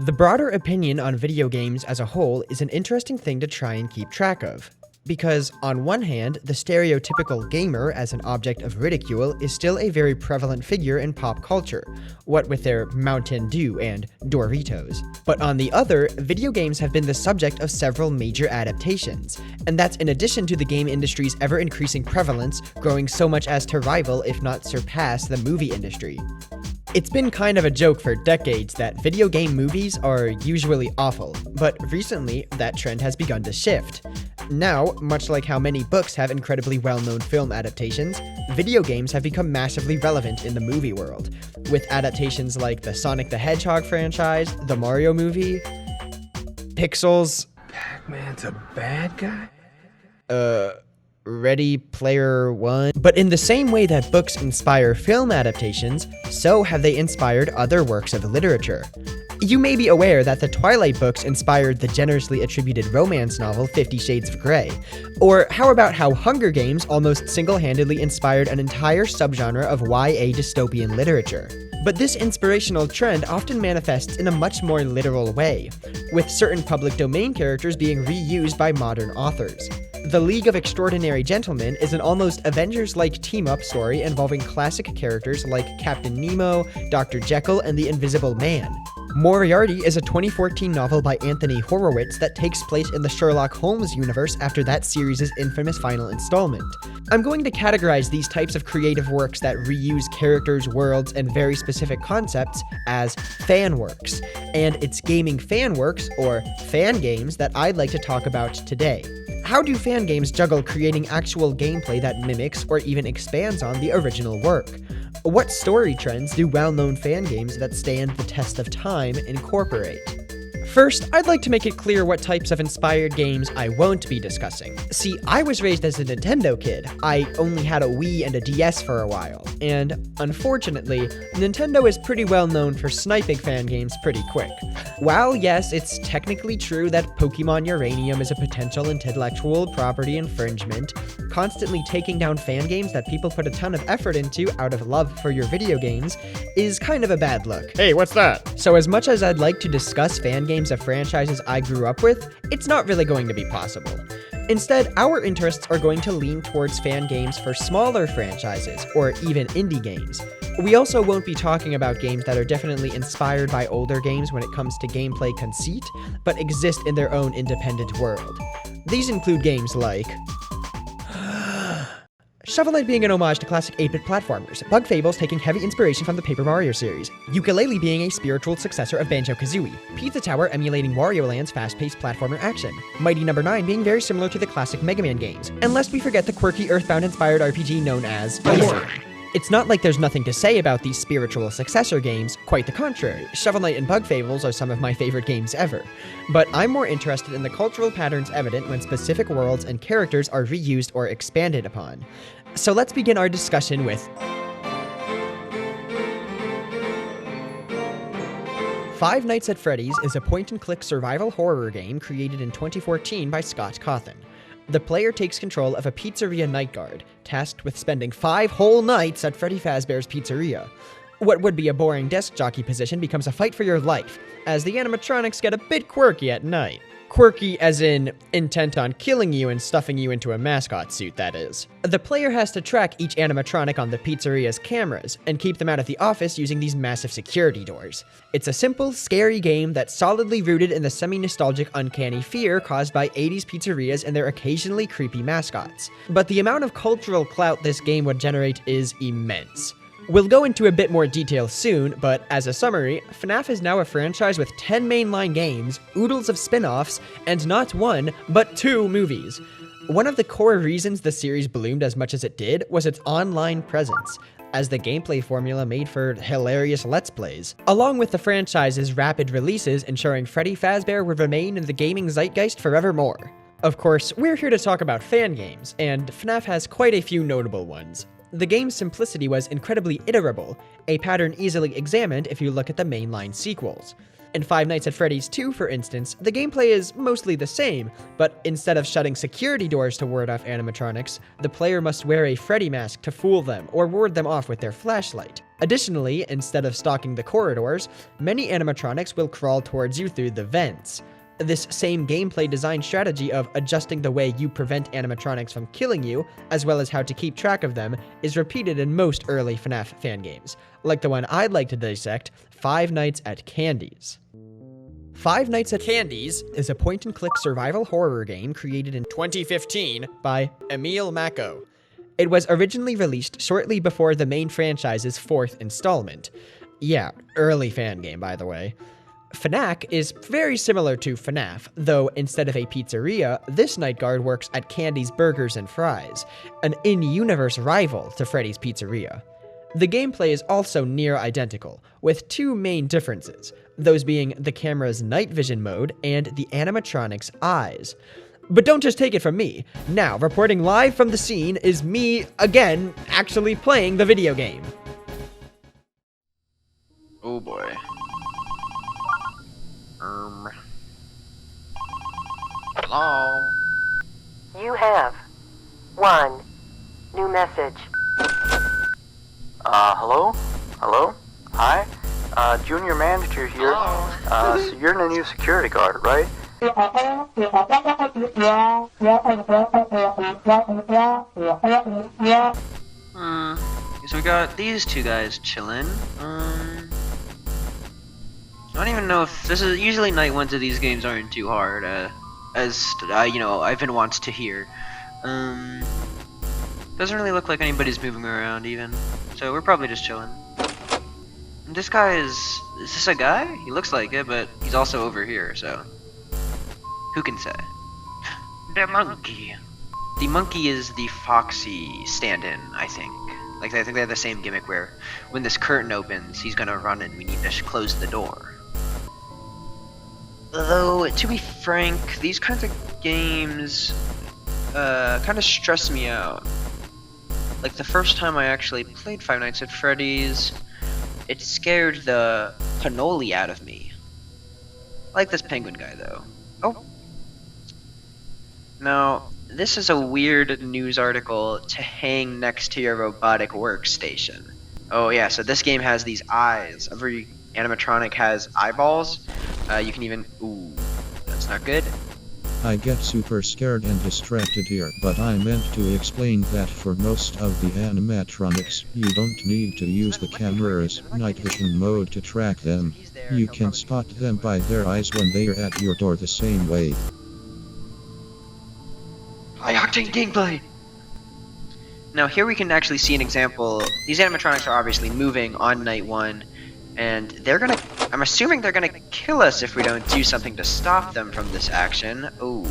The broader opinion on video games as a whole is an interesting thing to try and keep track of. Because, on one hand, the stereotypical gamer as an object of ridicule is still a very prevalent figure in pop culture, what with their Mountain Dew and Doritos. But on the other, video games have been the subject of several major adaptations, and that's in addition to the game industry's ever-increasing prevalence growing so much as to rival, if not surpass, the movie industry. It's been kind of a joke for decades that video game movies are usually awful, but recently that trend has begun to shift. Now, much like how many books have incredibly well-known film adaptations, video games have become massively relevant in the movie world, with adaptations like the Sonic the Hedgehog franchise, the Mario movie, Pixels, Pac-Man's a bad guy? Ready Player One. But in the same way that books inspire film adaptations, so have they inspired other works of literature. You may be aware that the Twilight books inspired the generously attributed romance novel 50 Shades of Grey. Or how about how Hunger Games almost single-handedly inspired an entire subgenre of YA dystopian literature. But this inspirational trend often manifests in a much more literal way, with certain public domain characters being reused by modern authors. The League of Extraordinary Gentlemen is an almost Avengers-like team-up story involving classic characters like Captain Nemo, Dr. Jekyll, and the Invisible Man. Moriarty is a 2014 novel by Anthony Horowitz that takes place in the Sherlock Holmes universe after that series' infamous final installment. I'm going to categorize these types of creative works that reuse characters, worlds, and very specific concepts as fan works, and it's gaming fan works, or fan games, that I'd like to talk about today. How do fan games juggle creating actual gameplay that mimics or even expands on the original work? What story trends do well-known fan games that stand the test of time incorporate? First, I'd like to make it clear what types of inspired games I won't be discussing. See, I was raised as a Nintendo kid. I only had a Wii and a DS for a while, and unfortunately, Nintendo is pretty well known for sniping fan games pretty quick. While yes, it's technically true that Pokemon Uranium is a potential intellectual property infringement, constantly taking down fan games that people put a ton of effort into out of love for your video games is kind of a bad look. Hey, what's that? So as much as I'd like to discuss fan games of franchises I grew up with, it's not really going to be possible. Instead, our interests are going to lean towards fan games for smaller franchises, or even indie games. We also won't be talking about games that are definitely inspired by older games when it comes to gameplay conceit, but exist in their own independent world. These include games like Shovel Knight being an homage to classic 8-bit platformers, Bug Fables taking heavy inspiration from the Paper Mario series, Yooka-Laylee being a spiritual successor of Banjo-Kazooie, Pizza Tower emulating Wario Land's fast-paced platformer action, Mighty No. 9 being very similar to the classic Mega Man games, and lest we forget the quirky Earthbound-inspired RPG known as Odyssey. It's not like there's nothing to say about these spiritual successor games, quite the contrary. Shovel Knight and Bug Fables are some of my favorite games ever. But I'm more interested in the cultural patterns evident when specific worlds and characters are reused or expanded upon. So let's begin our discussion with Five Nights at Freddy's is a point-and-click survival horror game created in 2014 by Scott Cawthon. The player takes control of a pizzeria night guard, tasked with spending 5 whole nights at Freddy Fazbear's Pizzeria. What would be a boring desk jockey position becomes a fight for your life, as the animatronics get a bit quirky at night. Quirky as in intent on killing you and stuffing you into a mascot suit, that is. The player has to track each animatronic on the pizzeria's cameras and keep them out of the office using these massive security doors. It's a simple, scary game that's solidly rooted in the semi-nostalgic uncanny fear caused by 80s pizzerias and their occasionally creepy mascots. But the amount of cultural clout this game would generate is immense. We'll go into a bit more detail soon, but as a summary, FNAF is now a franchise with 10 mainline games, oodles of spin-offs, and not one, but 2 movies. One of the core reasons the series bloomed as much as it did was its online presence, as the gameplay formula made for hilarious Let's Plays, along with the franchise's rapid releases ensuring Freddy Fazbear would remain in the gaming zeitgeist forevermore. Of course, we're here to talk about fan games, and FNAF has quite a few notable ones. The game's simplicity was incredibly iterable, a pattern easily examined if you look at the mainline sequels. In Five Nights at Freddy's 2, for instance, the gameplay is mostly the same, but instead of shutting security doors to ward off animatronics, the player must wear a Freddy mask to fool them or ward them off with their flashlight. Additionally, instead of stalking the corridors, many animatronics will crawl towards you through the vents. This same gameplay design strategy of adjusting the way you prevent animatronics from killing you, as well as how to keep track of them, is repeated in most early FNAF fan games, like the one I'd like to dissect, Five Nights at Candy's. Five Nights at Candy's is a point-and-click survival horror game created in 2015 by Emil Mako. It was originally released shortly before the main franchise's 4th installment. Yeah, early fan game, by the way. FNAC is very similar to FNAF, though instead of a pizzeria, this night guard works at Candy's Burgers and Fries, an in-universe rival to Freddy's Pizzeria. The gameplay is also near identical, with two main differences, those being the camera's night vision mode and the animatronic's eyes. But don't just take it from me. Now, reporting live from the scene is me, again, actually playing the video game. Oh boy. Hello? You have one new message. Hello? Hello? Hi? Junior manager here. So you're the new security guard, right? So we got these two guys chilling. I don't even know if this is usually night ones of these games aren't too hard, as you know, Ivan wants to hear. Doesn't really look like anybody's moving around even, so we're probably just chilling. And this guy is this a guy? He looks like it, but he's also over here, so who can say? The monkey. The monkey is the Foxy stand-in, I think. Like, I think they have the same gimmick where when this curtain opens, he's gonna run and we need to close the door. Though, to be frank, these kinds of games kind of stress me out. Like, the first time I actually played Five Nights at Freddy's, it scared the cannoli out of me. I like this penguin guy, though. Oh. Now, this is a weird news article to hang next to your robotic workstation. Oh yeah, so this game has these eyes. Every animatronic has eyeballs. You can even... Ooh, that's not good. I get super scared and distracted here, but I meant to explain that for most of the animatronics, you don't need to use the camera's night vision mode to track them. You can spot them by their eyes when they are at your door the same way. High-octane gameplay! Now here we can actually see an example. These animatronics are obviously moving on night one, and they're gonna... I'm assuming they're gonna kill us if we don't do something to stop them from this action. Ooh.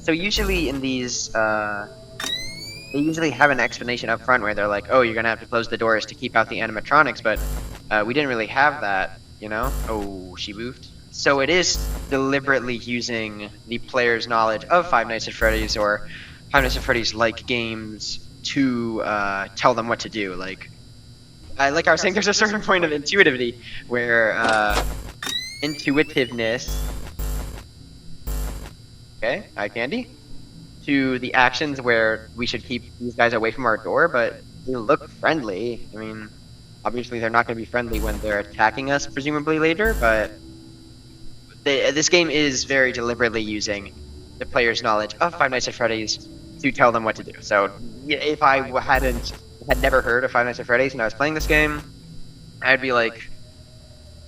So usually in these, they usually have an explanation up front where they're like, oh, you're gonna have to close the doors to keep out the animatronics, but we didn't really have that, you know? Oh, she moved. So it is deliberately using the player's knowledge of Five Nights at Freddy's or Five Nights at Freddy's-like games to tell them what to do. Like I was saying, there's a certain point of intuitivity where intuitiveness. Okay, eye candy. To the actions where we should keep these guys away from our door, but they look friendly. I mean, obviously they're not going to be friendly when they're attacking us, presumably later, but this game is very deliberately using the player's knowledge of Five Nights at Freddy's to tell them what to do. So if I had never heard of Five Nights at Freddy's and I was playing this game, I'd be like,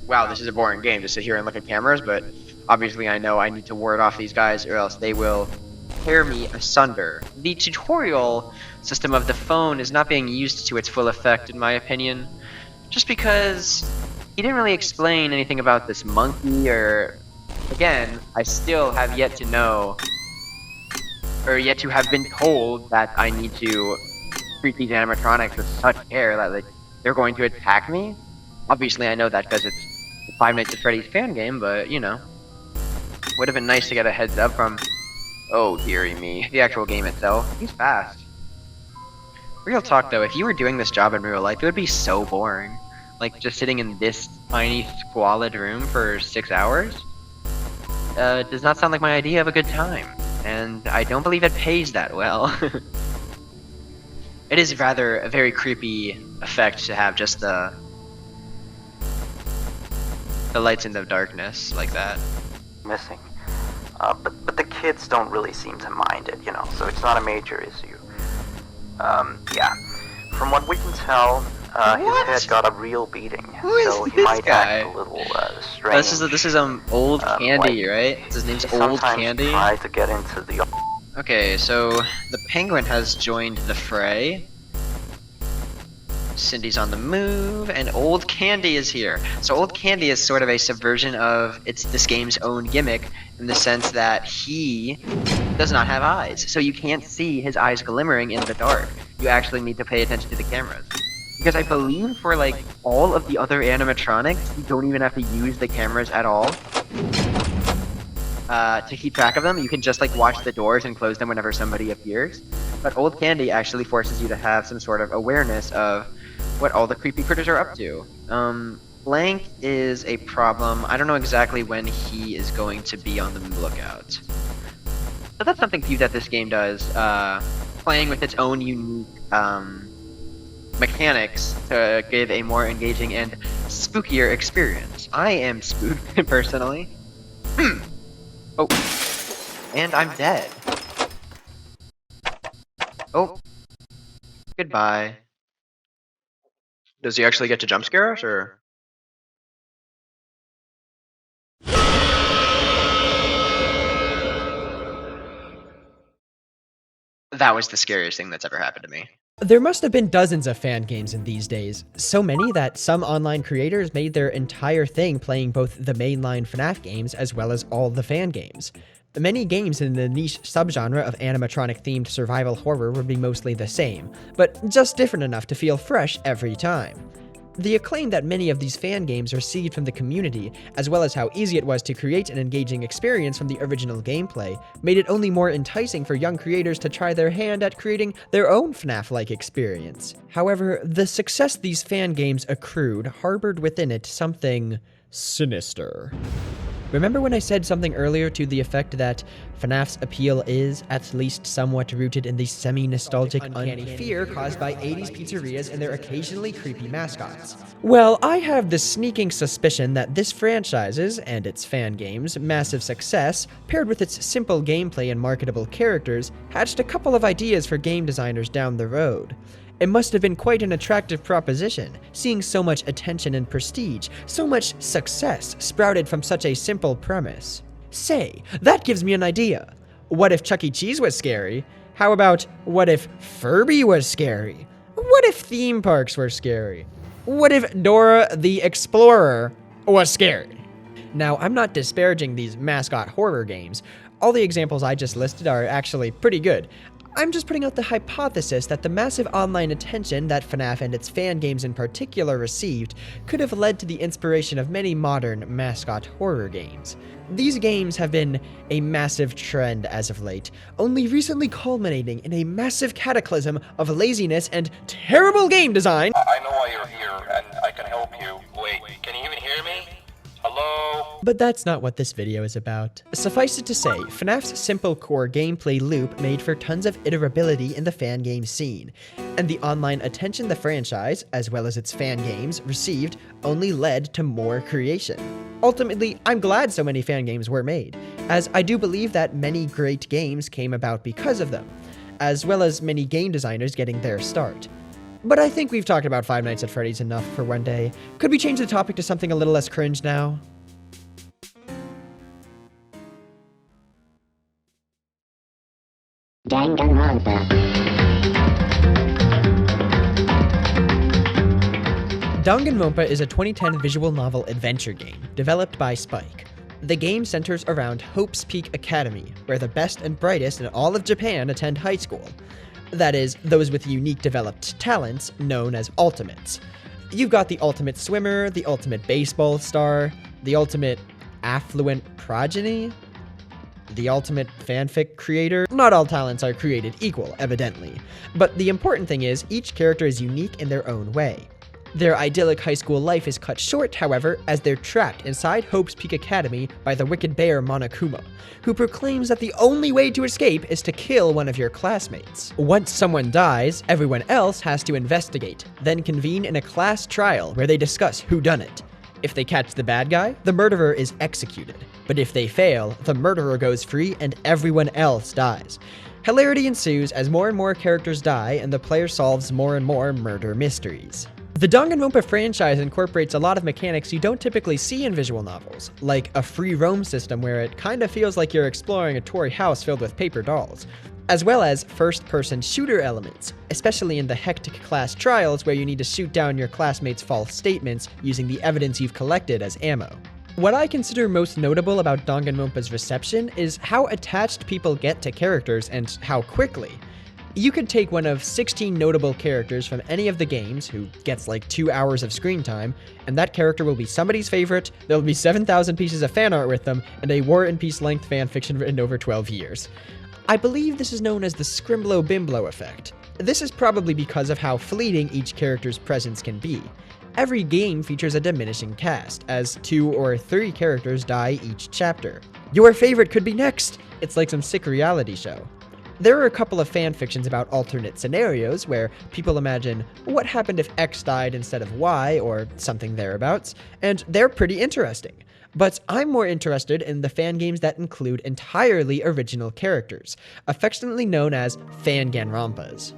wow, this is a boring game, just sit here and look at cameras, but obviously I know I need to ward off these guys or else they will tear me asunder. The tutorial system of the phone is not being used to its full effect, in my opinion, just because he didn't really explain anything about this monkey, or, again, I still have yet to know, or yet to have been told that I need to treat these animatronics with such care that like, they're going to attack me. Obviously I know that because it's the Five Nights at Freddy's fan game, but, you know, would have been nice to get a heads up from, oh dearie me, the actual game itself. He's fast. Real talk though, if you were doing this job in real life, it would be so boring. like just sitting in this tiny, squalid room for 6 hours, does not sound like my idea of a good time. And I don't believe it pays that well. It is rather a very creepy effect to have just the lights in the darkness like that. Missing. But the kids don't really seem to mind it, you know, so it's not a major issue. Yeah. From what we can tell, his head got a real beating, so he might guy? act a little strange. This is Old Candy, right? His name's Old Candy. Try to get into the. Okay, so the penguin has joined the fray. Cindy's on the move, and Old Candy is here. So Old Candy is sort of a subversion of this game's own gimmick, in the sense that he does not have eyes. So you can't see his eyes glimmering in the dark. You actually need to pay attention to the cameras. Because I believe for like all of the other animatronics, you don't even have to use the cameras at all to keep track of them. You can just like watch the doors and close them whenever somebody appears. But Old Candy actually forces you to have some sort of awareness of what all the creepy critters are up to. Blank is a problem. I don't know exactly when he is going to be on the lookout. But that's something cute that this game does, playing with its own unique mechanics to give a more engaging and spookier experience. I am spooked, personally. Oh. And I'm dead. Oh. Goodbye. Does he actually get to jump scare us, or? That was the scariest thing that's ever happened to me. There must have been dozens of fan games in these days, so many that some online creators made their entire thing playing both the mainline FNAF games as well as all the fan games. Many games in the niche subgenre of animatronic-themed survival horror would be mostly the same, but just different enough to feel fresh every time. The acclaim that many of these fan games received from the community, as well as how easy it was to create an engaging experience from the original gameplay, made it only more enticing for young creators to try their hand at creating their own FNAF-like experience. However, the success these fan games accrued harbored within it something sinister. Remember when I said something earlier to the effect that FNAF's appeal is, at least somewhat rooted in the semi-nostalgic, uncanny fear caused by 80s pizzerias and their occasionally creepy mascots? Well, I have the sneaking suspicion that this franchise's, and its fan games, massive success, paired with its simple gameplay and marketable characters, hatched a couple of ideas for game designers down the road. It must have been quite an attractive proposition, seeing so much attention and prestige, so much success sprouted from such a simple premise. Say, that gives me an idea. What if Chuck E. Cheese was scary? How about, what if Furby was scary? What if theme parks were scary? What if Dora the Explorer was scary? Now, I'm not disparaging these mascot horror games. All the examples I just listed are actually pretty good. I'm just putting out the hypothesis that the massive online attention that FNAF and its fan games in particular received could have led to the inspiration of many modern mascot horror games. These games have been a massive trend as of late, only recently culminating in a massive cataclysm of laziness and terrible game design. I know why you're here, and I can help you. Wait, can you even hear me? Hello? But that's not what this video is about. Suffice it to say, FNAF's simple core gameplay loop made for tons of iterability in the fan game scene, and the online attention the franchise, as well as its fan games, received only led to more creation. Ultimately, I'm glad so many fan games were made, as I do believe that many great games came about because of them, as well as many game designers getting their start. But I think we've talked about Five Nights at Freddy's enough for one day. Could we change the topic to something a little less cringe now? Danganronpa. Danganronpa is a 2010 visual novel adventure game developed by Spike. The game centers around Hope's Peak Academy, where the best and brightest in all of Japan attend high school. That is, those with unique developed talents known as ultimates. You've got the ultimate swimmer, the ultimate baseball star, the ultimate affluent progeny, the ultimate fanfic creator. Not all talents are created equal, evidently, but the important thing is each character is unique in their own way. Their idyllic high school life is cut short, however, as they're trapped inside Hope's Peak Academy by the wicked bear Monokuma, who proclaims that the only way to escape is to kill one of your classmates. Once someone dies, everyone else has to investigate, then convene in a class trial where they discuss who done it. If they catch the bad guy, the murderer is executed. But if they fail, the murderer goes free and everyone else dies. Hilarity ensues as more and more characters die and the player solves more and more murder mysteries. The Danganronpa franchise incorporates a lot of mechanics you don't typically see in visual novels, like a free roam system where it kinda feels like you're exploring a toy house filled with paper dolls, as well as first-person shooter elements, especially in the hectic class trials where you need to shoot down your classmates' false statements using the evidence you've collected as ammo. What I consider most notable about Danganronpa's reception is how attached people get to characters and how quickly. You could take one of 16 notable characters from any of the games who gets like 2 hours of screen time, and that character will be somebody's favorite, there'll be 7,000 pieces of fan art with them, and a War and Peace length fanfiction written over 12 years. I believe this is known as the Scrimblow-Bimblow effect. This is probably because of how fleeting each character's presence can be. Every game features a diminishing cast, as 2 or 3 characters die each chapter. Your favorite could be next! It's like some sick reality show. There are a couple of fanfictions about alternate scenarios where people imagine what happened if X died instead of Y or something thereabouts, and they're pretty interesting. But I'm more interested in the fan games that include entirely original characters, affectionately known as Fanganronpas.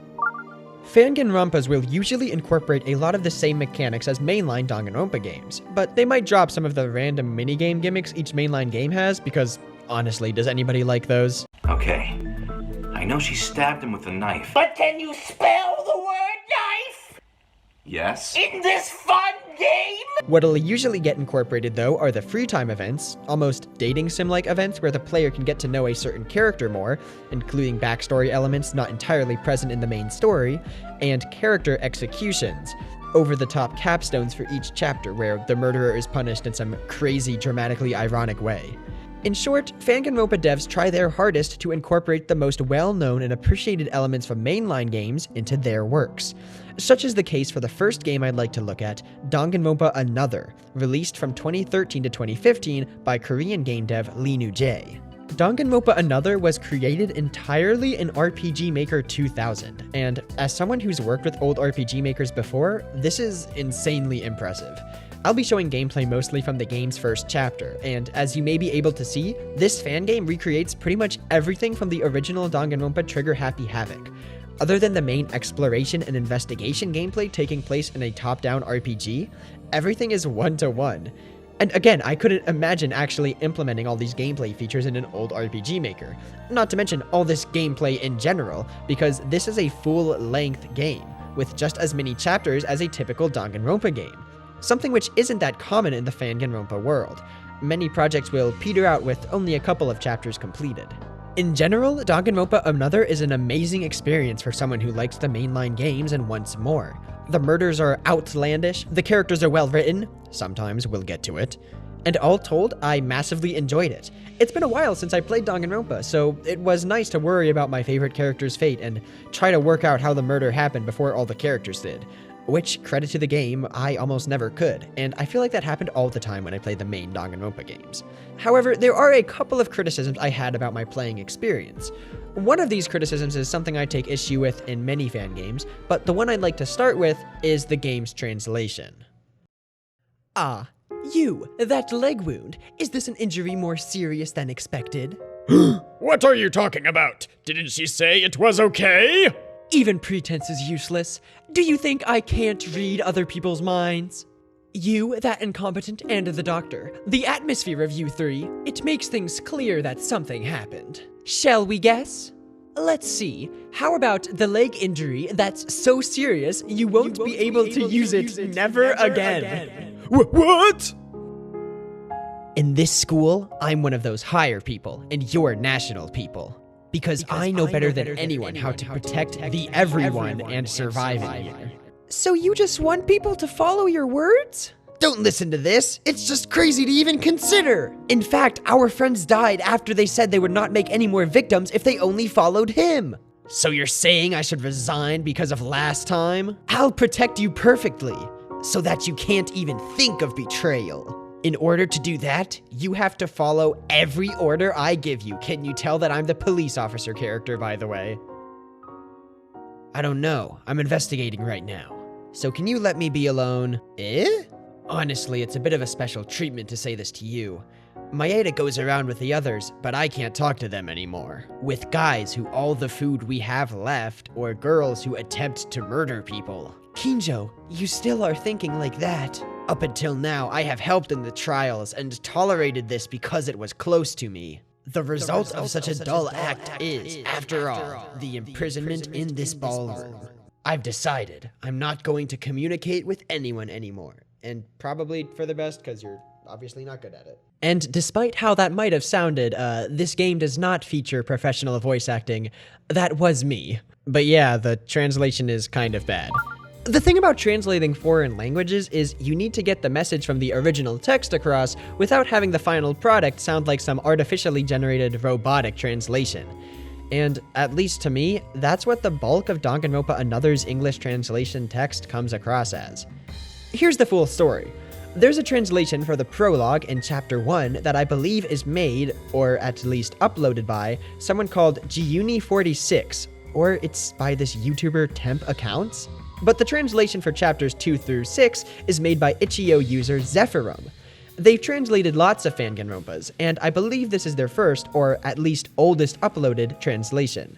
Fanganronpas will usually incorporate a lot of the same mechanics as mainline Danganronpa games, but they might drop some of the random minigame gimmicks each mainline game has because, honestly, does anybody like those? Okay. I know she stabbed him with a knife. But can you spell the word knife? Yes? In this fun game? What'll usually get incorporated, though, are the free time events, almost dating sim-like events where the player can get to know a certain character more, including backstory elements not entirely present in the main story, and character executions, over-the-top capstones for each chapter where the murderer is punished in some crazy, dramatically ironic way. In short, Fanganronpa devs try their hardest to incorporate the most well-known and appreciated elements from mainline games into their works. Such is the case for the first game I'd like to look at, Danganronpa Another, released from 2013 to 2015 by Korean game dev Lee Nu-jae. Danganronpa Another was created entirely in RPG Maker 2000, and as someone who's worked with old RPG makers before, this is insanely impressive. I'll be showing gameplay mostly from the game's first chapter, and as you may be able to see, this fan game recreates pretty much everything from the original Danganronpa Trigger Happy Havoc. Other than the main exploration and investigation gameplay taking place in a top-down RPG, everything is one-to-one. And again, I couldn't imagine actually implementing all these gameplay features in an old RPG maker. Not to mention all this gameplay in general, because this is a full-length game, with just as many chapters as a typical Danganronpa game. Something which isn't that common in the Fanganronpa world. Many projects will peter out with only a couple of chapters completed. In general, Danganronpa Another is an amazing experience for someone who likes the mainline games and wants more. The murders are outlandish, the characters are well written, sometimes we'll get to it, and all told, I massively enjoyed it. It's been a while since I played Danganronpa, so it was nice to worry about my favorite character's fate and try to work out how the murder happened before all the characters did. Which, credit to the game, I almost never could, and I feel like that happened all the time when I played the main Danganronpa games. However, there are a couple of criticisms I had about my playing experience. One of these criticisms is something I take issue with in many fan games, but the one I'd like to start with is the game's translation. Ah, you, that leg wound, is this an injury more serious than expected? What are you talking about? Didn't she say it was okay? Even pretense is useless. Do you think I can't read other people's minds? You, that incompetent, and the doctor. The atmosphere of you three. It makes things clear that something happened. Shall we guess? Let's see. How about the leg injury that's so serious you won't be able to use it never again? What? In this school, I'm one of those higher people, and you're national people. Because I know better than anyone how to protect the everyone and survive in here. So you just want people to follow your words? Don't listen to this. It's just crazy to even consider. In fact, our friends died after they said they would not make any more victims if they only followed him. So you're saying I should resign because of last time? I'll protect you perfectly. so that you can't even think of betrayal. In order to do that, you have to follow every order I give you. Can you tell that I'm the police officer character, by the way? I don't know. I'm investigating right now. So can you let me be alone? Eh? Honestly, it's a bit of a special treatment to say this to you. Maeda goes around with the others, but I can't talk to them anymore. With guys who all the food we have left, or girls who attempt to murder people. Kinjo, you still are thinking like that. Up until now, I have helped in the trials and tolerated this because it was close to me. The result of such a dull act is, after all, the imprisonment in this ballroom. I've decided I'm not going to communicate with anyone anymore. And probably for the best, because you're obviously not good at it. And despite how that might have sounded, this game does not feature professional voice acting. That was me. But yeah, the translation is kind of bad. The thing about translating foreign languages is you need to get the message from the original text across without having the final product sound like some artificially generated robotic translation. And at least to me, that's what the bulk of Danganronpa Another's English translation text comes across as. Here's the full story. There's a translation for the prologue in Chapter 1 that I believe is made, or at least uploaded by, someone called Giuni46, or it's by this YouTuber Temp Accounts. But the translation for Chapters 2 through 6 is made by itch.io user Zephirum. They've translated lots of Fanganronpas, and I believe this is their first, or at least oldest uploaded, translation.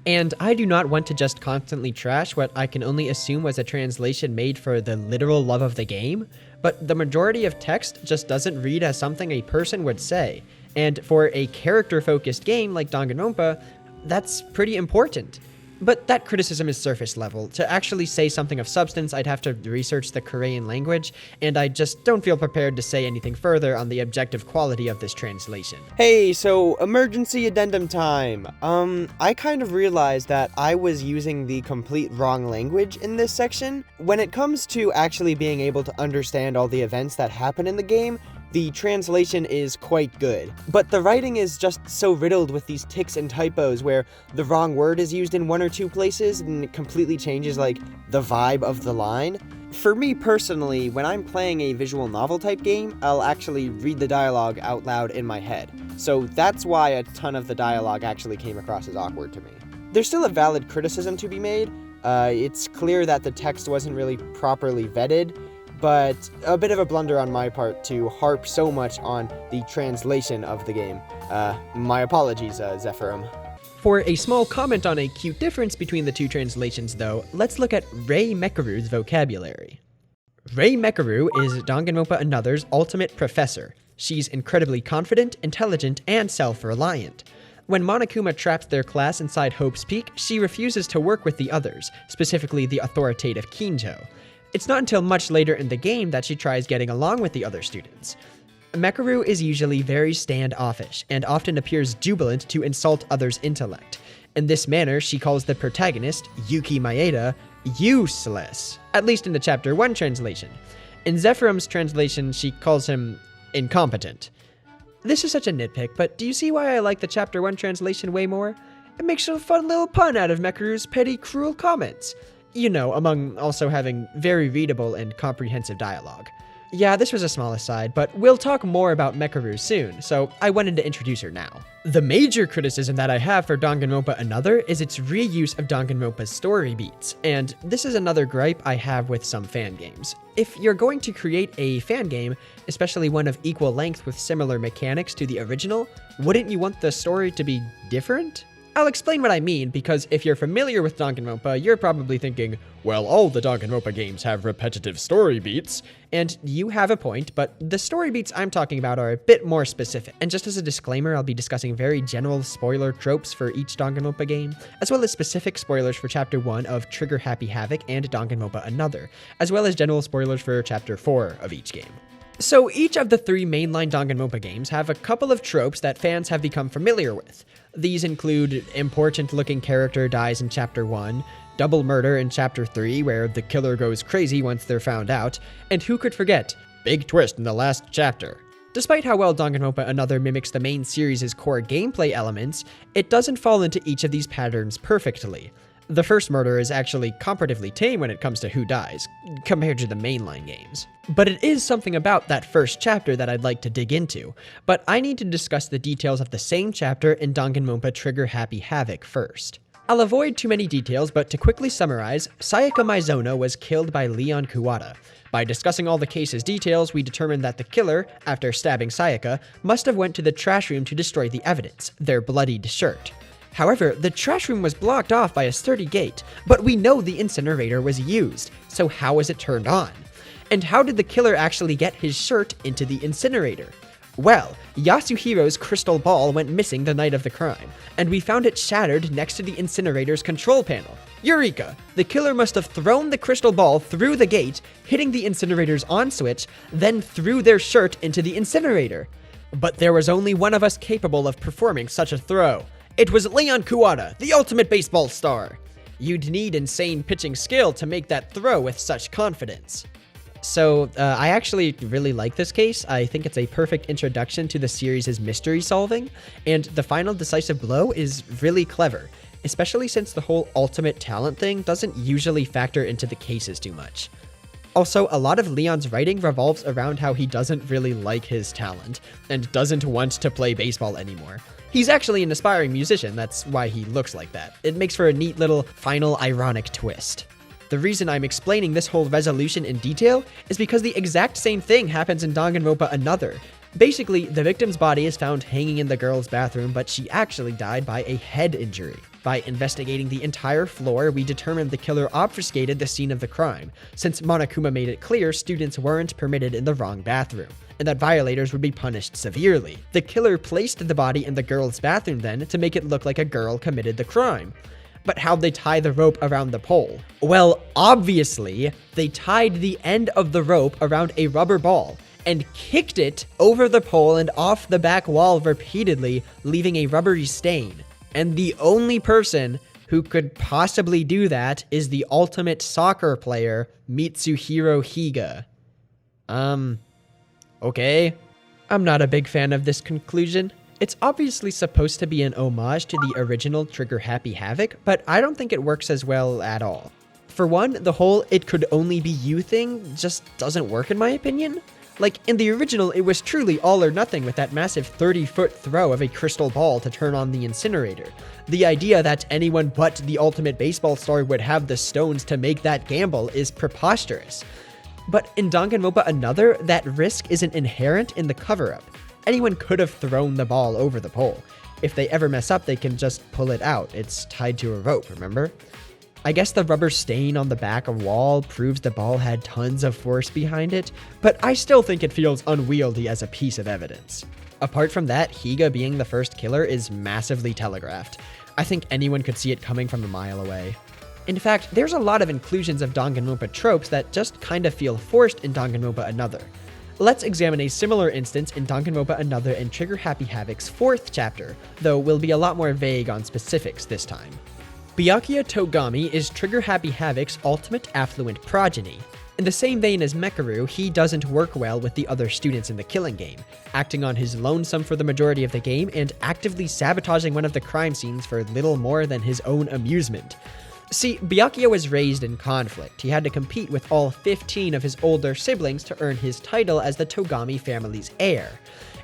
And I do not want to just constantly trash what I can only assume was a translation made for the literal love of the game, but the majority of text just doesn't read as something a person would say, and for a character-focused game like Danganronpa, that's pretty important. But that criticism is surface level. To actually say something of substance, I'd have to research the Korean language, and I just don't feel prepared to say anything further on the objective quality of this translation. Hey, so emergency addendum time. I kind of realized that I was using the complete wrong language in this section. When it comes to actually being able to understand all the events that happen in the game, the translation is quite good, but the writing is just so riddled with these ticks and typos where the wrong word is used in one or two places and it completely changes like the vibe of the line. For me personally, when I'm playing a visual novel type game, I'll actually read the dialogue out loud in my head. So that's why a ton of the dialogue actually came across as awkward to me. There's still a valid criticism to be made. It's clear that the text wasn't really properly vetted, but a bit of a blunder on my part to harp so much on the translation of the game. My apologies, Zephirum. For a small comment on a cute difference between the two translations, though, let's look at Rei Mekaru's vocabulary. Rei Mekaru is Danganronpa Another's ultimate professor. She's incredibly confident, intelligent, and self-reliant. When Monokuma traps their class inside Hope's Peak, she refuses to work with the others, specifically the authoritative Kinjo. It's not until much later in the game that she tries getting along with the other students. Mekaru is usually very standoffish, and often appears jubilant to insult others' intellect. In this manner, she calls the protagonist, Yuki Maeda, useless, at least in the Chapter 1 translation. In Zephyrum's translation, she calls him incompetent. This is such a nitpick, but do you see why I like the Chapter 1 translation way more? It makes a fun little pun out of Mekaru's petty, cruel comments. You know, among also having very readable and comprehensive dialogue. Yeah, this was a small aside, but we'll talk more about Mekaru soon, so I wanted to introduce her now. The major criticism that I have for Danganronpa Another is its reuse of Danganronpa's story beats, and this is another gripe I have with some fan games. If you're going to create a fan game, especially one of equal length with similar mechanics to the original, wouldn't you want the story to be different? I'll explain what I mean, because if you're familiar with Danganronpa, you're probably thinking, well, all the Danganronpa games have repetitive story beats, and you have a point, but the story beats I'm talking about are a bit more specific. And just as a disclaimer, I'll be discussing very general spoiler tropes for each Danganronpa game, as well as specific spoilers for Chapter 1 of Trigger Happy Havoc and Danganronpa Another, as well as general spoilers for Chapter 4 of each game. So each of the three mainline Danganronpa games have a couple of tropes that fans have become familiar with. These include important-looking character dies in Chapter 1, double murder in Chapter 3 where the killer goes crazy once they're found out, and who could forget, big twist in the last chapter. Despite how well Danganronpa Another mimics the main series' core gameplay elements, it doesn't fall into each of these patterns perfectly. The first murder is actually comparatively tame when it comes to who dies, compared to the mainline games. But it is something about that first chapter that I'd like to dig into, but I need to discuss the details of the same chapter in Danganronpa Trigger Happy Havoc first. I'll avoid too many details, but to quickly summarize, Sayaka Maizono was killed by Leon Kuwata. By discussing all the case's details, we determined that the killer, after stabbing Sayaka, must have went to the trash room to destroy the evidence, their bloodied shirt. However, the trash room was blocked off by a sturdy gate, but we know the incinerator was used, so how was it turned on? And how did the killer actually get his shirt into the incinerator? Well, Yasuhiro's crystal ball went missing the night of the crime, and we found it shattered next to the incinerator's control panel. Eureka! The killer must have thrown the crystal ball through the gate, hitting the incinerator's on switch, then threw their shirt into the incinerator. But there was only one of us capable of performing such a throw. It was Leon Kuwata, the ultimate baseball star. You'd need insane pitching skill to make that throw with such confidence. So, I actually really like this case. I think it's a perfect introduction to the series' mystery solving, and the final decisive blow is really clever, especially since the whole ultimate talent thing doesn't usually factor into the cases too much. Also, a lot of Leon's writing revolves around how he doesn't really like his talent, and doesn't want to play baseball anymore. He's actually an aspiring musician, that's why he looks like that. It makes for a neat little final ironic twist. The reason I'm explaining this whole resolution in detail is because the exact same thing happens in Danganronpa Another. Basically, the victim's body is found hanging in the girl's bathroom, but she actually died by a head injury. By investigating the entire floor, we determined the killer obfuscated the scene of the crime, since Monokuma made it clear students weren't permitted in the wrong bathroom, and that violators would be punished severely. The killer placed the body in the girl's bathroom then to make it look like a girl committed the crime. But how'd they tie the rope around the pole? Well, obviously, they tied the end of the rope around a rubber ball and kicked it over the pole and off the back wall repeatedly, leaving a rubbery stain. And the only person who could possibly do that is the ultimate soccer player, Mitsuhiro Higa. Okay. I'm not a big fan of this conclusion. It's obviously supposed to be an homage to the original Trigger Happy Havoc, but I don't think it works as well at all. For one, the whole "it could only be you" thing just doesn't work in my opinion. Like, in the original, it was truly all or nothing with that massive 30-foot throw of a crystal ball to turn on the incinerator. The idea that anyone but the ultimate baseball star would have the stones to make that gamble is preposterous. But in Danganronpa Another, that risk isn't inherent in the cover-up. Anyone could have thrown the ball over the pole. If they ever mess up, they can just pull it out. It's tied to a rope, remember? I guess the rubber stain on the back of wall proves the ball had tons of force behind it, but I still think it feels unwieldy as a piece of evidence. Apart from that, Higa being the first killer is massively telegraphed. I think anyone could see it coming from a mile away. In fact, there's a lot of inclusions of Danganronpa tropes that just kind of feel forced in Danganronpa Another. Let's examine a similar instance in Danganronpa Another and Trigger Happy Havoc's 4th chapter, though we'll be a lot more vague on specifics this time. Byakuya Togami is Trigger Happy Havoc's ultimate affluent progeny. In the same vein as Mekaru, he doesn't work well with the other students in the killing game, acting on his lonesome for the majority of the game and actively sabotaging one of the crime scenes for little more than his own amusement. See, Byakuya was raised in conflict. He had to compete with all 15 of his older siblings to earn his title as the Togami family's heir.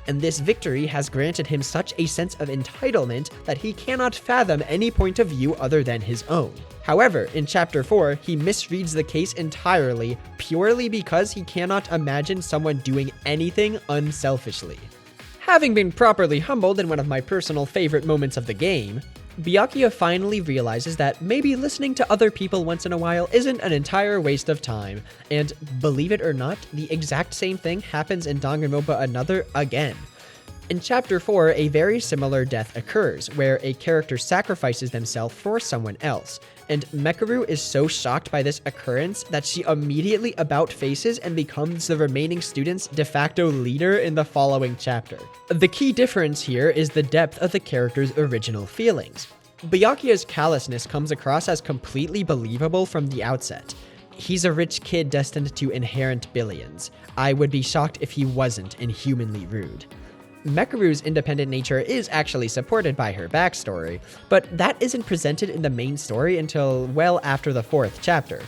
And this victory has granted him such a sense of entitlement that he cannot fathom any point of view other than his own. However, in Chapter 4, he misreads the case entirely, purely because he cannot imagine someone doing anything unselfishly. Having been properly humbled in one of my personal favorite moments of the game, Byakuya finally realizes that maybe listening to other people once in a while isn't an entire waste of time, and believe it or not, the exact same thing happens in Danganronpa Another again. In Chapter 4, a very similar death occurs, where a character sacrifices themselves for someone else, and Mekaru is so shocked by this occurrence that she immediately about-faces and becomes the remaining student's de facto leader in the following chapter. The key difference here is the depth of the character's original feelings. Byakuya's callousness comes across as completely believable from the outset. He's a rich kid destined to inherit billions. I would be shocked if he wasn't inhumanly rude. Mekaru's independent nature is actually supported by her backstory, but that isn't presented in the main story until well after the 4th chapter.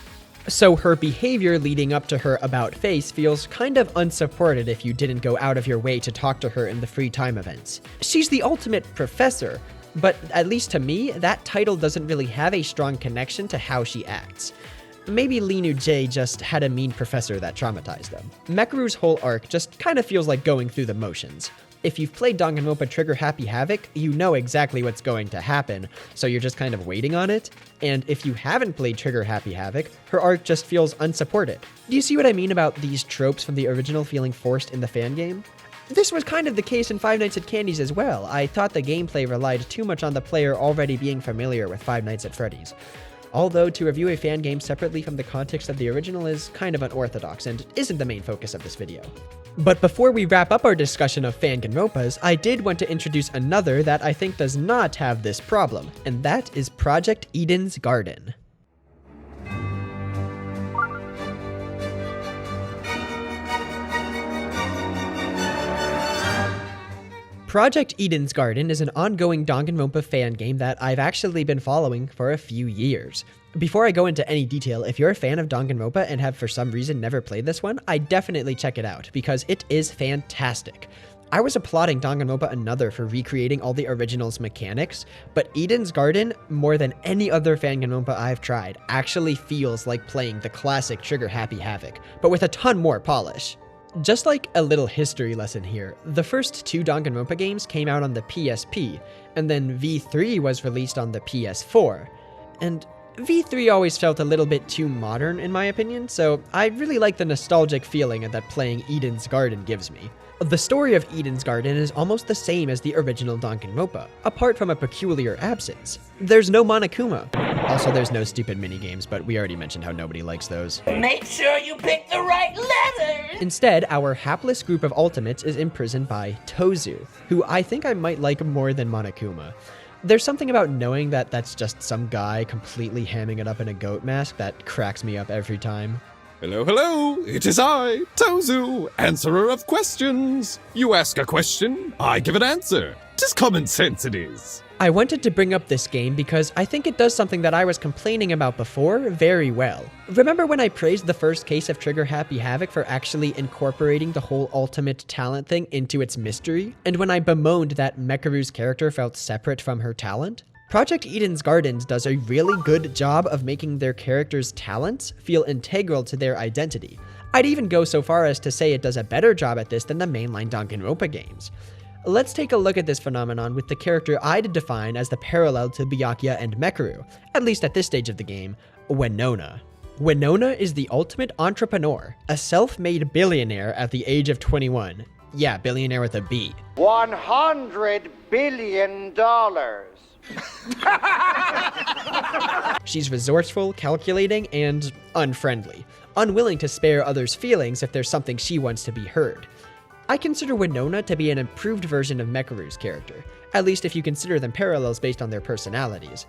So her behavior leading up to her about face feels kind of unsupported if you didn't go out of your way to talk to her in the free time events. She's the ultimate professor, but at least to me, that title doesn't really have a strong connection to how she acts. Maybe Linu J just had a mean professor that traumatized them. Mekaru's whole arc just kind of feels like going through the motions. If you've played Danganronpa Trigger Happy Havoc, you know exactly what's going to happen, so you're just kind of waiting on it. And if you haven't played Trigger Happy Havoc, her arc just feels unsupported. Do you see what I mean about these tropes from the original feeling forced in the fan game? This was kind of the case in Five Nights at Candy's as well. I thought the gameplay relied too much on the player already being familiar with Five Nights at Freddy's. Although to review a fan game separately from the context of the original is kind of unorthodox and isn't the main focus of this video. But before we wrap up our discussion of Fanganronpas, I did want to introduce another that I think does not have this problem, and that is Project Eden's Garden. Project Eden's Garden is an ongoing Danganronpa fan game that I've actually been following for a few years. Before I go into any detail, if you're a fan of Danganronpa and have for some reason never played this one, I definitely check it out, because it is fantastic. I was applauding Danganronpa Another for recreating all the original's mechanics, but Eden's Garden, more than any other Fanganronpa I've tried, actually feels like playing the classic Trigger Happy Havoc, but with a ton more polish. Just like a little history lesson here, the first 2 Danganronpa games came out on the PSP, and then V3 was released on the PS4. And V3 always felt a little bit too modern in my opinion, so I really like the nostalgic feeling that playing Eden's Garden gives me. The story of Eden's Garden is almost the same as the original Danganronpa, apart from a peculiar absence. There's no Monokuma. Also, there's no stupid minigames, but we already mentioned how nobody likes those. Make sure you pick the right letter! Instead, our hapless group of ultimates is imprisoned by Tozu, who I think I might like more than Monokuma. There's something about knowing that that's just some guy completely hamming it up in a goat mask that cracks me up every time. Hello, hello, it is I, Tozu, answerer of questions. You ask a question, I give an answer. 'Tis common sense it is. I wanted to bring up this game because I think it does something that I was complaining about before very well. Remember when I praised the first case of Trigger Happy Havoc for actually incorporating the whole ultimate talent thing into its mystery? And when I bemoaned that Mekaru's character felt separate from her talent? Project Eden's Gardens does a really good job of making their characters' talents feel integral to their identity. I'd even go so far as to say it does a better job at this than the mainline Danganronpa games. Let's take a look at this phenomenon with the character I'd define as the parallel to Byakuya and Mekaru, at least at this stage of the game, Winona. Winona is the ultimate entrepreneur, a self-made billionaire at the age of 21. Yeah, billionaire with a B. $100 billion. She's resourceful, calculating, and unfriendly, unwilling to spare others' feelings if there's something she wants to be heard. I consider Winona to be an improved version of Mekaru's character, at least if you consider them parallels based on their personalities.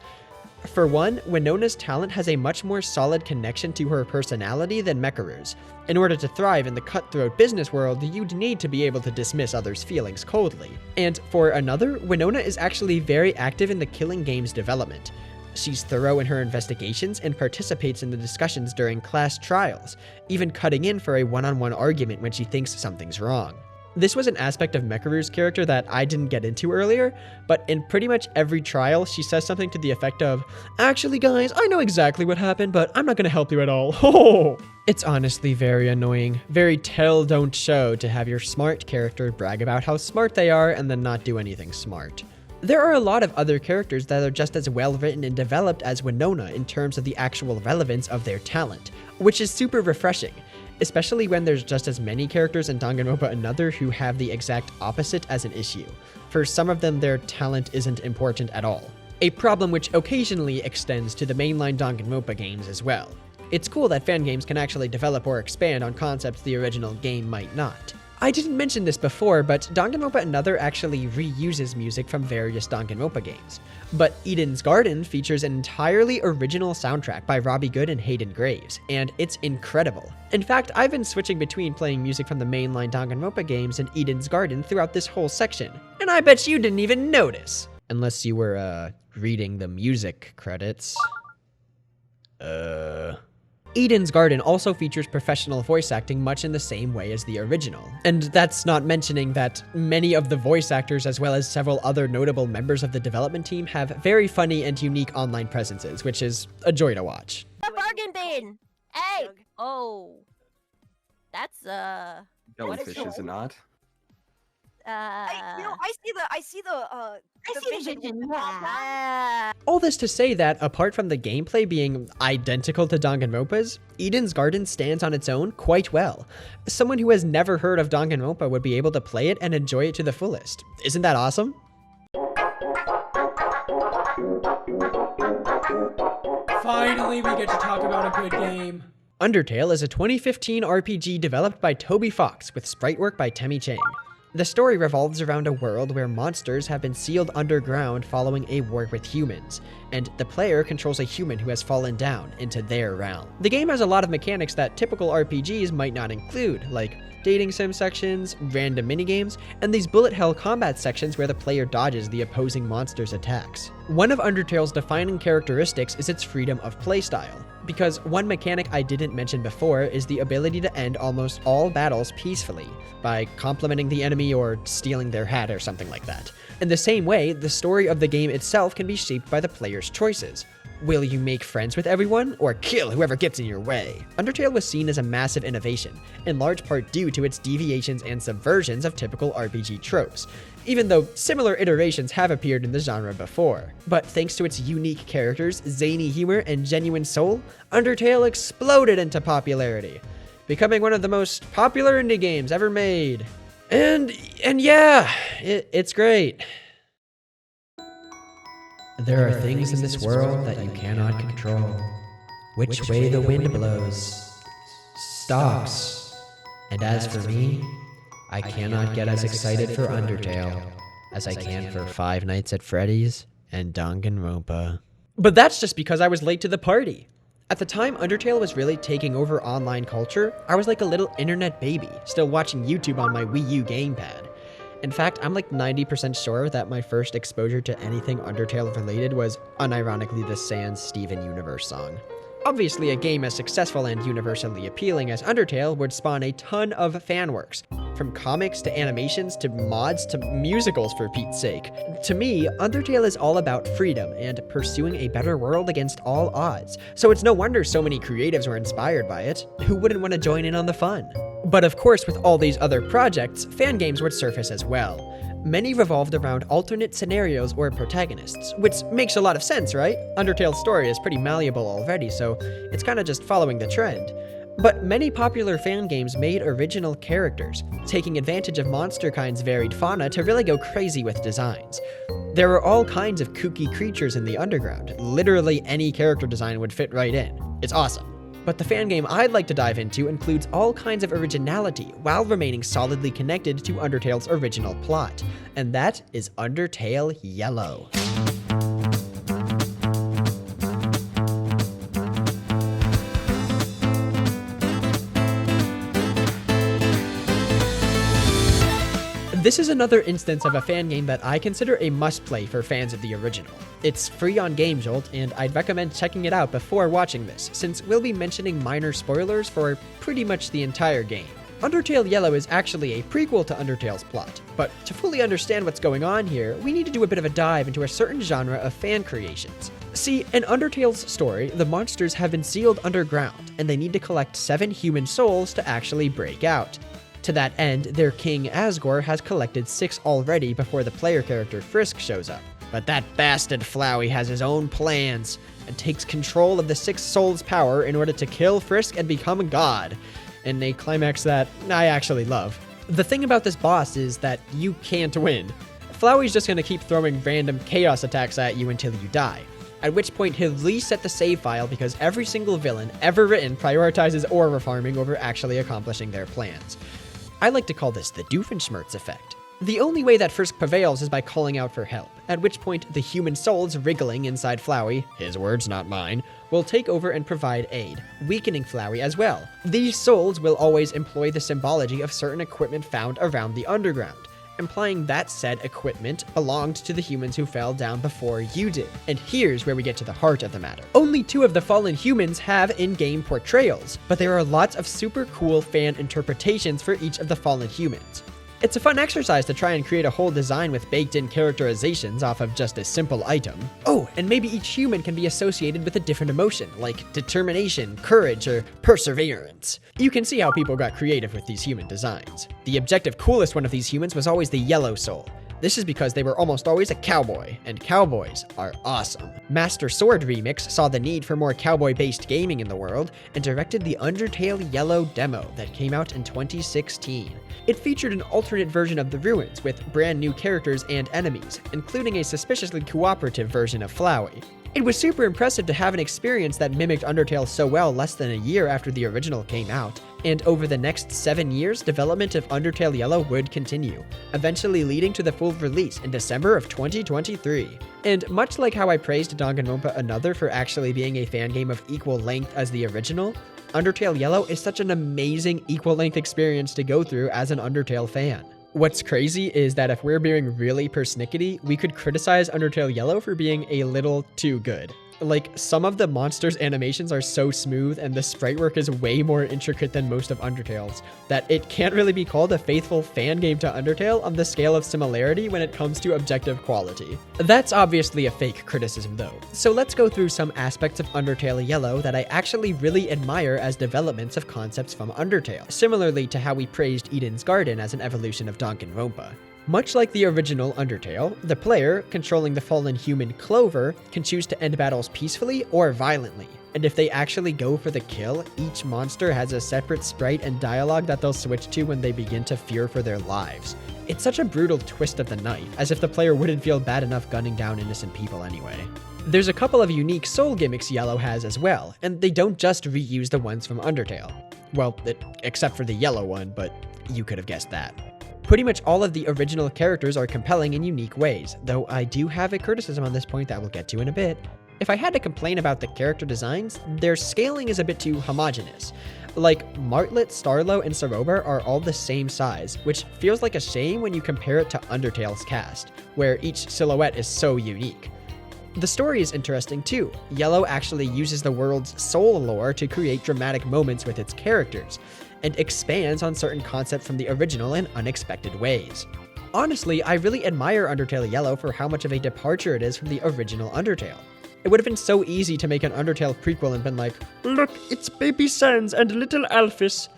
For one, Winona's talent has a much more solid connection to her personality than Mekaru's. In order to thrive in the cutthroat business world, you'd need to be able to dismiss others' feelings coldly. And for another, Winona is actually very active in the killing game's development. She's thorough in her investigations and participates in the discussions during class trials, even cutting in for a one-on-one argument when she thinks something's wrong. This was an aspect of Mekaru's character that I didn't get into earlier, but in pretty much every trial, she says something to the effect of, "Actually guys, I know exactly what happened, but I'm not gonna help you at all." Oh! It's honestly very annoying, very tell don't show to have your smart character brag about how smart they are and then not do anything smart. There are a lot of other characters that are just as well written and developed as Winona in terms of the actual relevance of their talent, which is super refreshing, especially when there's just as many characters in Danganronpa Another who have the exact opposite as an issue. For some of them, their talent isn't important at all. A problem which occasionally extends to the mainline Danganronpa games as well. It's cool that fan games can actually develop or expand on concepts the original game might not. I didn't mention this before, but Danganronpa Another actually reuses music from various Danganronpa games. But Eden's Garden features an entirely original soundtrack by Robbie Good and Hayden Graves, and it's incredible. In fact, I've been switching between playing music from the mainline Danganronpa games and Eden's Garden throughout this whole section, and I bet you didn't even notice. Unless you were, reading the music credits. Eden's Garden also features professional voice acting much in the same way as the original. And that's not mentioning that many of the voice actors, as well as several other notable members of the development team, have very funny and unique online presences, which is a joy to watch. The bargain bin! Hey! Oh. That's, Jellyfish, is it not? I see the vision. All this to say that, apart from the gameplay being identical to Danganronpa's, Eden's Garden stands on its own quite well. Someone who has never heard of Danganronpa would be able to play it and enjoy it to the fullest. Isn't that awesome? Finally, we get to talk about a good game. Undertale is a 2015 RPG developed by Toby Fox with sprite work by Temmie Chang. The story revolves around a world where monsters have been sealed underground following a war with humans, and the player controls a human who has fallen down into their realm. The game has a lot of mechanics that typical RPGs might not include, like dating sim sections, random minigames, and these bullet hell combat sections where the player dodges the opposing monster's attacks. One of Undertale's defining characteristics is its freedom of playstyle, because one mechanic I didn't mention before is the ability to end almost all battles peacefully, by complimenting the enemy or stealing their hat or something like that. In the same way, the story of the game itself can be shaped by the player's choices. Will you make friends with everyone, or kill whoever gets in your way? Undertale was seen as a massive innovation, in large part due to its deviations and subversions of typical RPG tropes, even though similar iterations have appeared in the genre before. But thanks to its unique characters, zany humor, and genuine soul, Undertale exploded into popularity, becoming one of the most popular indie games ever made. And yeah, it's great. There are things in this world that you cannot control. Which way the wind blows stops. And as for me, I cannot get as excited for Undertale as I can for Five Nights at Freddy's and Danganronpa. But that's just because I was late to the party. At the time Undertale was really taking over online culture, I was like a little internet baby, still watching YouTube on my Wii U gamepad. In fact, I'm like 90% sure that my first exposure to anything Undertale related was unironically the Sans Steven Universe song. Obviously, a game as successful and universally appealing as Undertale would spawn a ton of fanworks, from comics to animations to mods to musicals, for Pete's sake. To me, Undertale is all about freedom and pursuing a better world against all odds, so it's no wonder so many creatives were inspired by it. Who wouldn't want to join in on the fun? But of course, with all these other projects, fan games would surface as well. Many revolved around alternate scenarios or protagonists, which makes a lot of sense, right? Undertale's story is pretty malleable already, so it's kinda just following the trend. But many popular fan games made original characters, taking advantage of MonsterKind's varied fauna to really go crazy with designs. There are all kinds of kooky creatures in the underground. Literally any character design would fit right in. It's awesome. But the fan game I'd like to dive into includes all kinds of originality while remaining solidly connected to Undertale's original plot, and that is Undertale Yellow. This is another instance of a fan game that I consider a must-play for fans of the original. It's free on GameJolt, and I'd recommend checking it out before watching this, since we'll be mentioning minor spoilers for pretty much the entire game. Undertale Yellow is actually a prequel to Undertale's plot, but to fully understand what's going on here, we need to do a bit of a dive into a certain genre of fan creations. See, in Undertale's story, the monsters have been sealed underground, and they need to collect 7 human souls to actually break out. To that end, their king Asgore has collected 6 already before the player character Frisk shows up. But that bastard Flowey has his own plans, and takes control of the 6 souls' power in order to kill Frisk and become a god, in a climax that I actually love. The thing about this boss is that you can't win. Flowey's just gonna keep throwing random chaos attacks at you until you die, at which point he'll reset the save file because every single villain ever written prioritizes aura farming over actually accomplishing their plans. I like to call this the Doofenshmirtz effect. The only way that Frisk prevails is by calling out for help, at which point the human souls wriggling inside Flowey, his words not mine, will take over and provide aid, weakening Flowey as well. These souls will always employ the symbology of certain equipment found around the underground, implying that said equipment belonged to the humans who fell down before you did. And here's where we get to the heart of the matter. Only 2 of the fallen humans have in-game portrayals, but there are lots of super cool fan interpretations for each of the fallen humans. It's a fun exercise to try and create a whole design with baked-in characterizations off of just a simple item. Oh, and maybe each human can be associated with a different emotion, like determination, courage, or perseverance. You can see how people got creative with these human designs. The objective coolest one of these humans was always the yellow soul. This is because they were almost always a cowboy, and cowboys are awesome. Master Sword Remix saw the need for more cowboy-based gaming in the world and directed the Undertale Yellow demo that came out in 2016. It featured an alternate version of the ruins with brand new characters and enemies, including a suspiciously cooperative version of Flowey. It was super impressive to have an experience that mimicked Undertale so well less than a year after the original came out, and over the next 7 years, development of Undertale Yellow would continue, eventually leading to the full release in December of 2023. And much like how I praised Danganronpa Another for actually being a fan game of equal length as the original, Undertale Yellow is such an amazing equal-length experience to go through as an Undertale fan. What's crazy is that if we're being really persnickety, we could criticize Undertale Yellow for being a little too good. Like, some of the monsters' animations are so smooth and the sprite work is way more intricate than most of Undertale's, that it can't really be called a faithful fan game to Undertale on the scale of similarity when it comes to objective quality. That's obviously a fake criticism though, so let's go through some aspects of Undertale Yellow that I actually really admire as developments of concepts from Undertale, similarly to how we praised Eden's Garden as an evolution of Danganronpa. Much like the original Undertale, the player, controlling the fallen human Clover, can choose to end battles peacefully or violently. And if they actually go for the kill, each monster has a separate sprite and dialogue that they'll switch to when they begin to fear for their lives. It's such a brutal twist of the knife, as if the player wouldn't feel bad enough gunning down innocent people anyway. There's a couple of unique soul gimmicks Yellow has as well, and they don't just reuse the ones from Undertale. Well, except for the yellow one, but you could have guessed that. Pretty much all of the original characters are compelling in unique ways, though I do have a criticism on this point that we'll get to in a bit. If I had to complain about the character designs, their scaling is a bit too homogeneous. Like, Martlet, Starlo, and Sarobar are all the same size, which feels like a shame when you compare it to Undertale's cast, where each silhouette is so unique. The story is interesting too. Yellow actually uses the world's soul lore to create dramatic moments with its characters, and expands on certain concepts from the original in unexpected ways. Honestly, I really admire Undertale Yellow for how much of a departure it is from the original Undertale. It would have been so easy to make an Undertale prequel and been like, look, it's Baby Sans and little Alphys.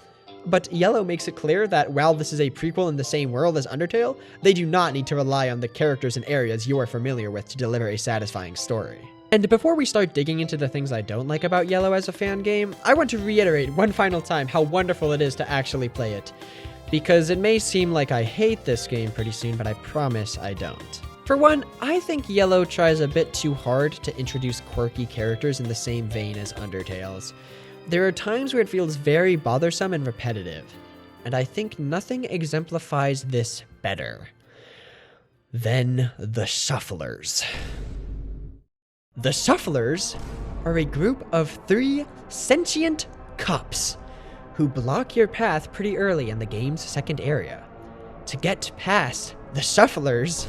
But Yellow makes it clear that while this is a prequel in the same world as Undertale, they do not need to rely on the characters and areas you are familiar with to deliver a satisfying story. And before we start digging into the things I don't like about Yellow as a fan game, I want to reiterate one final time how wonderful it is to actually play it. Because it may seem like I hate this game pretty soon, but I promise I don't. For one, I think Yellow tries a bit too hard to introduce quirky characters in the same vein as Undertale's. There are times where it feels very bothersome and repetitive, and I think nothing exemplifies this better than the Shufflers. The Shufflers are a group of 3 sentient cops who block your path pretty early in the game's second area. To get past the Shufflers,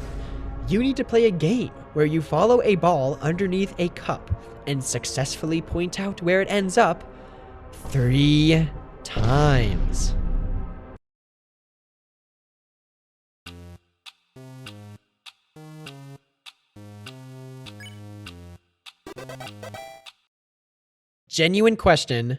you need to play a game where you follow a ball underneath a cup and successfully point out where it ends up 3 times. Genuine question.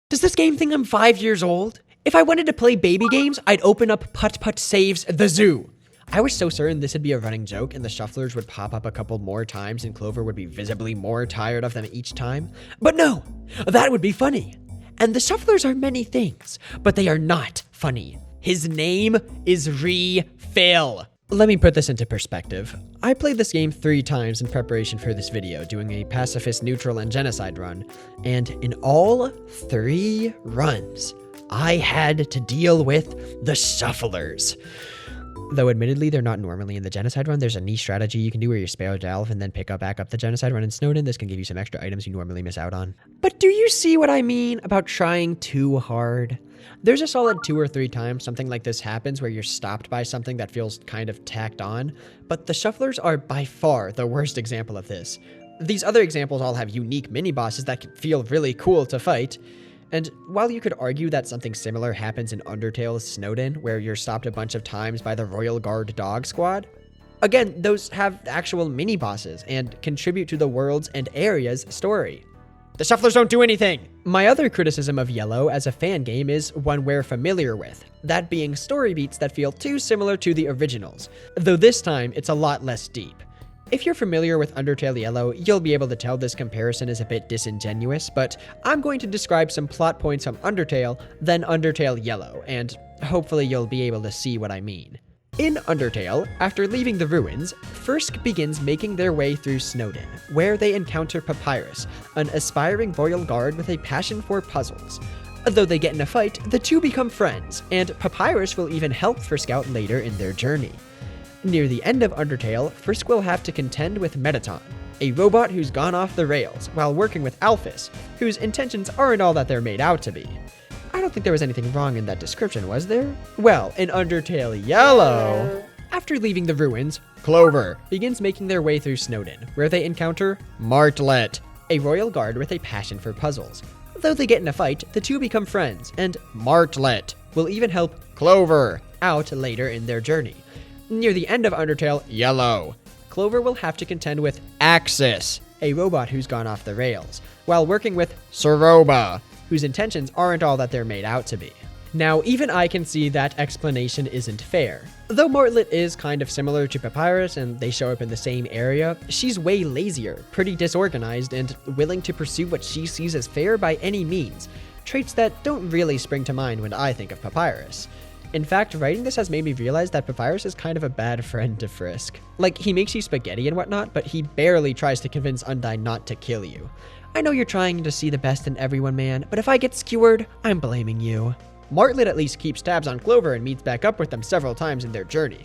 Does this game think I'm 5 years old? If I wanted to play baby games, I'd open up Putt Putt Saves the Zoo. I was so certain this would be a running joke and the Shufflers would pop up a couple more times and Clover would be visibly more tired of them each time. But no, that would be funny. And the Shufflers are many things, but they are not funny. His name is Refill. Let me put this into perspective. I played this game 3 times in preparation for this video, doing a pacifist, neutral, and genocide run, and in all 3 runs, I had to deal with the Shufflers. Though admittedly, they're not normally in the Genocide run. There's a niche strategy you can do where you spare Delve and then pick back up the Genocide run in Snowden. This can give you some extra items you normally miss out on. But do you see what I mean about trying too hard? There's a solid 2 or 3 times something like this happens where you're stopped by something that feels kind of tacked on, but the Shufflers are by far the worst example of this. These other examples all have unique mini-bosses that can feel really cool to fight. And while you could argue that something similar happens in Undertale's Snowden, where you're stopped a bunch of times by the Royal Guard Dog Squad, again, those have actual mini-bosses and contribute to the world's and area's story. The Shufflers don't do anything! My other criticism of Yellow as a fan game is one we're familiar with, that being story beats that feel too similar to the originals, though this time it's a lot less deep. If you're familiar with Undertale Yellow, you'll be able to tell this comparison is a bit disingenuous, but I'm going to describe some plot points from Undertale, then Undertale Yellow, and hopefully you'll be able to see what I mean. In Undertale, after leaving the ruins, Frisk begins making their way through Snowden, where they encounter Papyrus, an aspiring royal guard with a passion for puzzles. Though they get in a fight, the two become friends, and Papyrus will even help Frisk out later in their journey. Near the end of Undertale, Frisk will have to contend with Mettaton, a robot who's gone off the rails, while working with Alphys, whose intentions aren't all that they're made out to be. I don't think there was anything wrong in that description, was there? Well, in Undertale Yellow, after leaving the ruins, Clover begins making their way through Snowden, where they encounter Martlet, a royal guard with a passion for puzzles. Though they get in a fight, the two become friends, and Martlet will even help Clover out later in their journey. Near the end of Undertale Yellow, Clover will have to contend with Axis, a robot who's gone off the rails, while working with Soroba, whose intentions aren't all that they're made out to be. Now, even I can see that explanation isn't fair. Though Martlet is kind of similar to Papyrus and they show up in the same area, she's way lazier, pretty disorganized, and willing to pursue what she sees as fair by any means, traits that don't really spring to mind when I think of Papyrus. In fact, writing this has made me realize that Papyrus is kind of a bad friend to Frisk. Like, he makes you spaghetti and whatnot, but he barely tries to convince Undyne not to kill you. I know you're trying to see the best in everyone, man, but if I get skewered, I'm blaming you. Martlet at least keeps tabs on Clover and meets back up with them several times in their journey.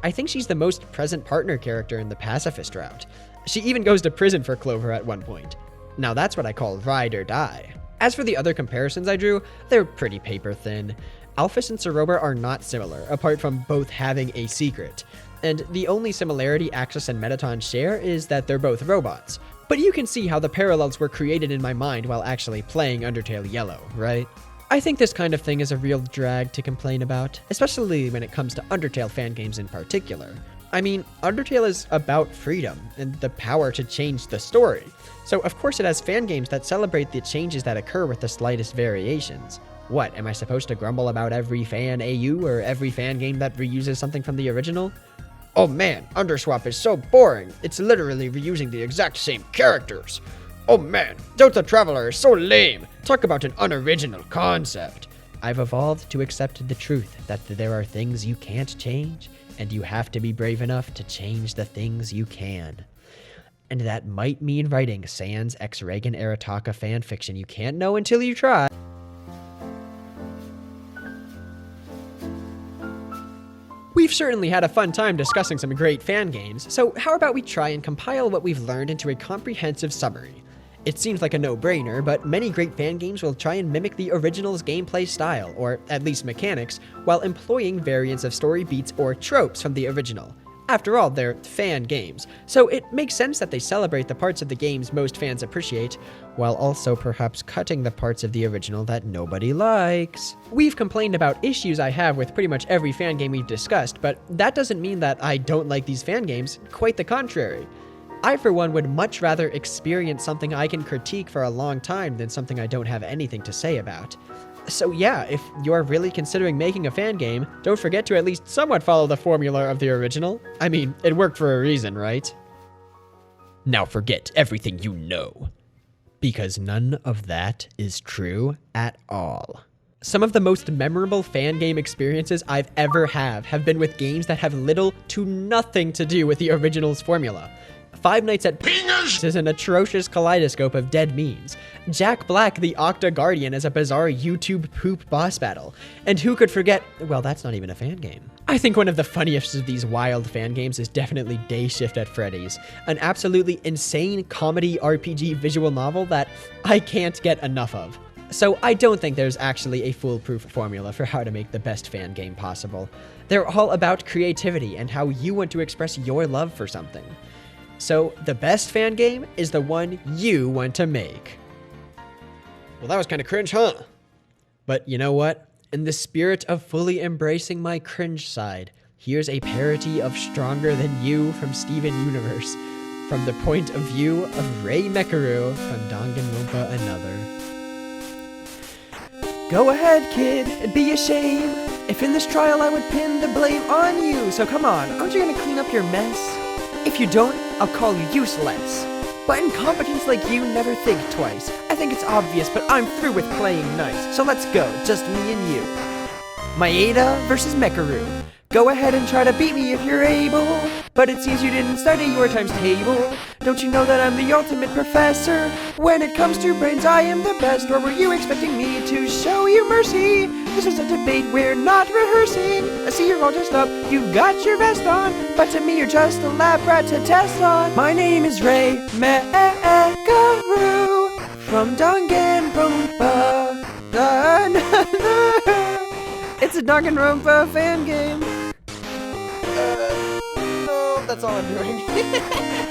I think she's the most present partner character in the pacifist route. She even goes to prison for Clover at one point. Now that's what I call ride or die. As for the other comparisons I drew, they're pretty paper thin. Alphys and Soroba are not similar, apart from both having a secret. And the only similarity Axis and Mettaton share is that they're both robots. But you can see how the parallels were created in my mind while actually playing Undertale Yellow, right? I think this kind of thing is a real drag to complain about, especially when it comes to Undertale fan games in particular. I mean, Undertale is about freedom and the power to change the story. So of course it has fan games that celebrate the changes that occur with the slightest variations. What, am I supposed to grumble about every fan AU or every fan game that reuses something from the original? Oh man, Underswap is so boring, it's literally reusing the exact same characters. Oh man, Delta Traveler is so lame, talk about an unoriginal concept. I've evolved to accept the truth that there are things you can't change, and you have to be brave enough to change the things you can. And that might mean writing Sans X Reagan Arataka fanfiction you can't know until you try. We've certainly had a fun time discussing some great fan games, so how about we try and compile what we've learned into a comprehensive summary? It seems like a no-brainer, but many great fan games will try and mimic the original's gameplay style, or at least mechanics, while employing variants of story beats or tropes from the original. After all, they're fan games, so it makes sense that they celebrate the parts of the games most fans appreciate, while also perhaps cutting the parts of the original that nobody likes. We've complained about issues I have with pretty much every fan game we've discussed, but that doesn't mean that I don't like these fan games, quite the contrary. I, for one, would much rather experience something I can critique for a long time than something I don't have anything to say about. So yeah, if you're really considering making a fan game, don't forget to at least somewhat follow the formula of the original. I mean, it worked for a reason, right? Now forget everything you know, because none of that is true at all. Some of the most memorable fan game experiences I've ever have been with games that have little to nothing to do with the original's formula. Five Nights at Penis is an atrocious kaleidoscope of dead memes. Jack Black, the Octa Guardian, is a bizarre YouTube poop boss battle. And who could forget, well, that's not even a fan game. I think one of the funniest of these wild fan games is definitely Day Shift at Freddy's, an absolutely insane comedy RPG visual novel that I can't get enough of. So I don't think there's actually a foolproof formula for how to make the best fan game possible. They're all about creativity and how you want to express your love for something. So the best fan game is the one you want to make. Well, that was kind of cringe, huh? But you know what? In the spirit of fully embracing my cringe side, here's a parody of Stronger Than You from Steven Universe, from the point of view of Ray Mekaru from Danganronpa Another. Go ahead, kid, it'd be a shame if in this trial I would pin the blame on you. So come on, aren't you gonna clean up your mess? If you don't, I'll call you useless. But incompetents like you never think twice. I think it's obvious, but I'm through with playing nice. So let's go, just me and you. Maeda versus Mekaru. Go ahead and try to beat me if you're able. But it seems you didn't study your times table. Don't you know that I'm the ultimate professor? When it comes to brains, I am the best. Or were you expecting me to show you mercy? This is a debate, we're not rehearsing. I see you're all dressed up, you've got your vest on. But to me, you're just a lab rat to test on. My name is Ray Mekaru from Danganronpa Another. It's a Danganronpa fan game. No, that's all I'm doing.